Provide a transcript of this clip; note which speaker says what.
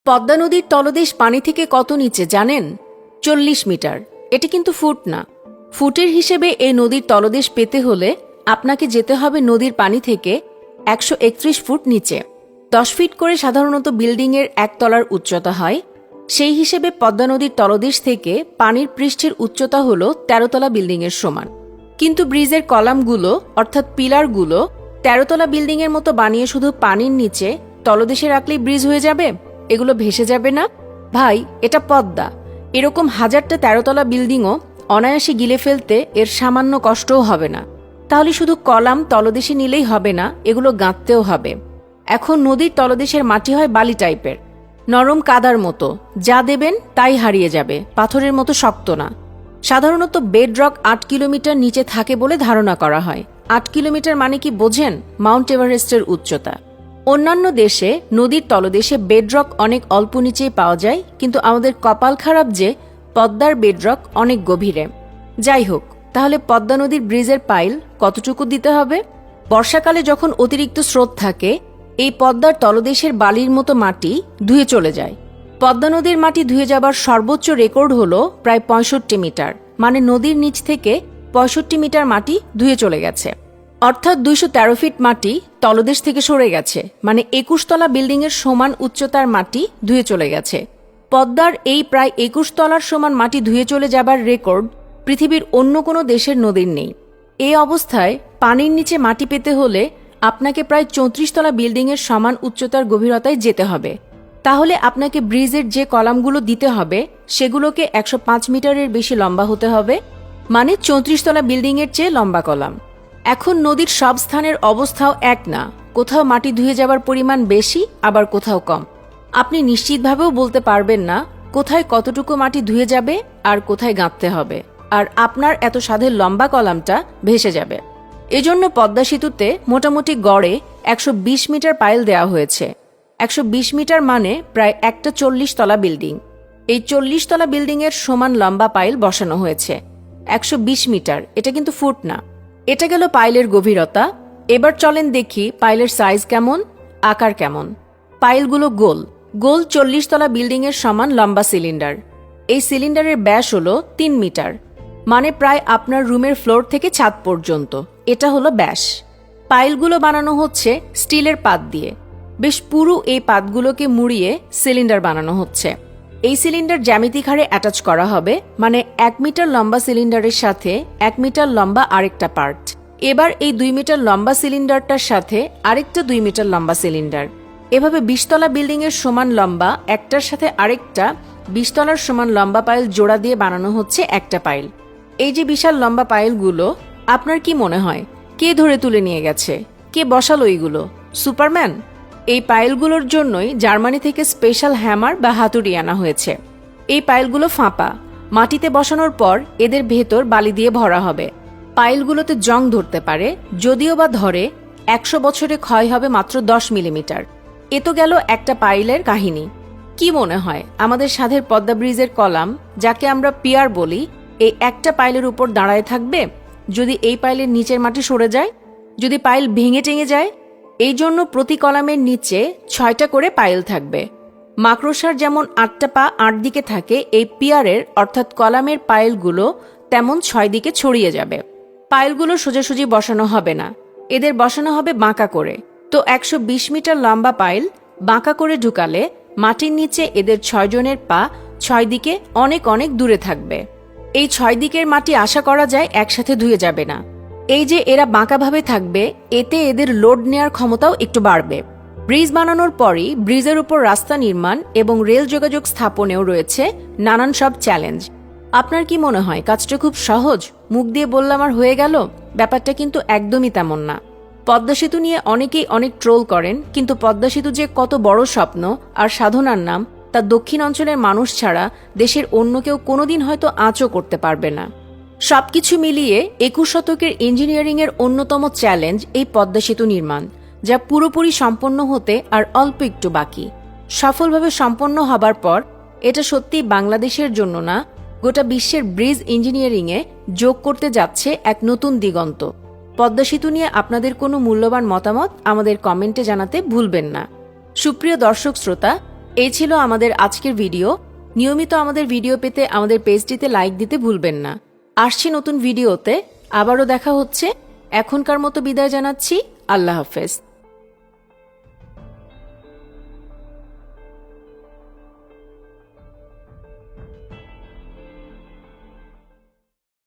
Speaker 1: পদ্মা নদীর তলদেশ পানি থেকে কত নিচে জানেন? 40 মিটার। এটি কিন্তু ফুট না। ফুটের হিসেবে এই নদীর তলদেশ পেতে হলে আপনাকে যেতে হবে নদীর পানি থেকে 131 ফুট নিচে। 10 ফিট করে সাধারণত বিল্ডিংয়ের একতলার উচ্চতা হয়। সেই হিসেবে পদ্মা নদীর তলদেশ থেকে পানির পৃষ্ঠের উচ্চতা হল 13 তলা বিল্ডিংয়ের সমান। কিন্তু ব্রিজের কলামগুলো অর্থাৎ পিলারগুলো 13 তলা বিল্ডিংয়ের মতো বানিয়ে শুধু পানির নিচে তলদেশে রাখলেই ব্রিজ হয়ে যাবে? এগুলো ভেসে যাবে না? ভাই, এটা পদ্মা। এরকম হাজারটা 13 তলা বিল্ডিংও অনায়াসে গিলে ফেলতে এর সামান্য কষ্টও হবে না। তাহলে শুধু কলাম তলদেশে নিলেই হবে না, এগুলো গাঁথতেও হবে। এখন নদীর তলদেশের মাটি হয় বালি টাইপের, নরম কাদার মতো। যা দেবেন তাই হারিয়ে যাবে, পাথরের মতো শক্ত না। সাধারণত বেডরক 8 কিলোমিটার নিচে থাকে বলে ধারণা করা হয়। 8 কিলোমিটার মানে কি বোঝেন? মাউন্ট এভারেস্টের উচ্চতা। অন্যান্য দেশে নদীর তলদেশে বেডরক অনেক অল্প নিচেই পাওয়া যায়, কিন্তু আমাদের কপাল খারাপ যে পদ্মার বেডরক অনেক গভীরে। যাই হোক, তাহলে পদ্মা নদীর ব্রিজের পাইল কতটুকু দিতে হবে? বর্ষাকালে যখন অতিরিক্ত স্রোত থাকে, এই পদ্মার তলদেশের বালির মতো মাটি ধুয়ে চলে যায়। পদ্মা নদীর মাটি ধুয়ে যাবার সর্বোচ্চ রেকর্ড হল প্রায় 65 মিটার, মানে নদীর নিচ থেকে 65 মিটার মাটি ধুয়ে চলে গেছে। অর্থাৎ 213 ফিট মাটি তলদেশ থেকে সরে গেছে, মানে 21 তলা বিল্ডিংয়ের সমান উচ্চতার মাটি ধুয়ে চলে গেছে। পদ্মার এই প্রায় 21 তলার সমান মাটি ধুয়ে চলে যাবার রেকর্ড পৃথিবীর অন্য কোনো দেশের নদীর নেই। এই অবস্থায় পানির নিচে মাটি পেতে হলে আপনাকে প্রায় 34 তলা বিল্ডিংয়ের সমান উচ্চতার গভীরতায় যেতে হবে। তাহলে আপনাকে ব্রিজের যে কলামগুলো দিতে হবে সেগুলোকে 105 মিটারের বেশি লম্বা হতে হবে, মানে 34 তলা বিল্ডিংয়ের চেয়ে লম্বা কলাম। এখন নদীর সব স্থানের অবস্থাও এক না, কোথাও মাটি ধুয়ে যাবার পরিমাণ বেশি, আবার কোথাও কম। আপনি নিশ্চিতভাবেও বলতে পারবেন না কোথায় কতটুকু মাটি ধুয়ে যাবে আর কোথায় গাঁথতে হবে, আর আপনার এত সাধের লম্বা কলামটা ভেসে যাবে। এজন্য পদ্মা সেতুতে মোটামুটি গড়ে 120 মিটার পাইল দেওয়া হয়েছে। 120 মিটার মানে প্রায় একটা 40 তলা বিল্ডিং। এই 40 তলা বিল্ডিংয়ের সমান লম্বা পাইল বসানো হয়েছে। 120 মিটার, এটা কিন্তু ফুট না। এটা গেল পাইলের গভীরতা। এবার চলেন দেখি পাইলের সাইজ কেমন, আকার কেমন। পাইলগুলো গোল গোল 40 তলা বিল্ডিংয়ের সমান লম্বা সিলিন্ডার। এই সিলিন্ডারের ব্যাস হলো 3 মিটার, মানে প্রায় আপনার রুমের ফ্লোর থেকে ছাদ পর্যন্ত। এটা হলো ব্যাস। পাইলগুলো বানানো হচ্ছে স্টিলের পাত দিয়ে। বেশ পুরো এই পাতগুলোকে মুড়িয়ে সিলিন্ডার বানানো হচ্ছে। এই সিলিন্ডার জ্যামিতিক হারে অ্যাটাচ করা হবে, মানে 1 মিটার লম্বা সিলিন্ডারের সাথে 1 মিটার লম্বা আরেকটা পার্ট। এবার এই 2 মিটার লম্বা সিলিন্ডারটার সাথে আরেকটা 2 মিটার লম্বা সিলিন্ডার। এভাবে 20 তলা বিল্ডিংয়ের সমান লম্বা একটার সাথে আরেকটা 20 তলার সমান লম্বা পাইল জোড়া দিয়ে বানানো হচ্ছে একটা পাইল। এই যে বিশাল লম্বা পাইলগুলো, আপনার কি মনে হয় কে ধরে তুলে নিয়ে গেছে? কে বসালো এইগুলো? সুপারম্যান? এই পাইলগুলোর জন্যই জার্মানি থেকে স্পেশাল হ্যামার বা হাতুড়ি আনা হয়েছে। এই পাইলগুলো ফাঁপা, মাটিতে বসানোর পর এদের ভেতর বালি দিয়ে ভরা হবে। পাইলগুলোতে জং ধরতে পারে, যদিও বা ধরে 100 বছরে ক্ষয় হবে মাত্র 10 মিলিমিটার। এ তো গেল একটা পাইলের কাহিনী। কি মনে হয় আমাদের সাধের পদ্মা ব্রিজের কলাম, যাকে আমরা পিয়ার বলি, এই একটা পাইলের উপর দাঁড়ায় থাকবে যদি এই পাইলের নিচের মাটি সরে যায়, যদি পাইল ভেঙে টেঙে যায়? এই জন্য প্রতি কলামের নিচে 6টা করে পাইল থাকবে। মাকড়সার যেমন 8টা পা 8 দিকে থাকে, এই পিয়ারের অর্থাৎ কলামের পাইলগুলো তেমন 6 দিকে ছড়িয়ে যাবে। পাইলগুলো সোজাসুজি বসানো হবে না, এদের বসানো হবে বাঁকা করে। তো 120 মিটার লম্বা পাইল বাঁকা করে ঢুকালে মাটির নিচে এদের 6 জনের পা 6 দিকে অনেক অনেক দূরে থাকবে। এই 6 দিকের মাটি আশা করা যায় একসাথে ধুয়ে যাবে না। এই যে এরা বাঁকাভাবে থাকবে, এতে এদের লোড নেয়ার ক্ষমতাও একটু বাড়বে। ব্রিজ বানানোর পরই ব্রিজের উপর রাস্তা নির্মাণ এবং রেল যোগাযোগ স্থাপনেও রয়েছে নানান সব চ্যালেঞ্জ। আপনার কি মনে হয় কাজটা খুব সহজ? মুখ দিয়ে বললাম আর হয়ে গেল? ব্যাপারটা কিন্তু একদমই তেমন না। পদ্মা সেতু নিয়ে অনেকেই অনেক ট্রোল করেন, কিন্তু পদ্মা সেতু যে কত বড় স্বপ্ন আর সাধনার নাম, তা দক্ষিণ অঞ্চলের মানুষ ছাড়া দেশের অন্য কেউ কোনোদিন হয়তো আঁচও করতে পারবে না। সবকিছু মিলিয়ে 21 শতকের ইঞ্জিনিয়ারিংয়ের অন্যতম চ্যালেঞ্জ এই পদ্মা সেতু নির্মাণ, যা পুরোপুরি সম্পন্ন হতে আর অল্প একটু বাকি। সফলভাবে সম্পন্ন হবার পর এটা সত্যিই বাংলাদেশের জন্য না, গোটা বিশ্বের ব্রিজ ইঞ্জিনিয়ারিংয়ে যোগ করতে যাচ্ছে এক নতুন দিগন্ত। পদ্মা সেতু নিয়ে আপনাদের কোনো মূল্যবান মতামত আমাদের কমেন্টে জানাতে ভুলবেন না। সুপ্রিয় দর্শক শ্রোতা, এই ছিল আমাদের আজকের ভিডিও। নিয়মিত আমাদের ভিডিও পেতে আমাদের পেজটিতে লাইক দিতে ভুলবেন না। আসছি নতুন ভিডিওতে, আবারও দেখা হচ্ছে। এখনকার মতো বিদায় জানাচ্ছি। আল্লাহ হাফেজ।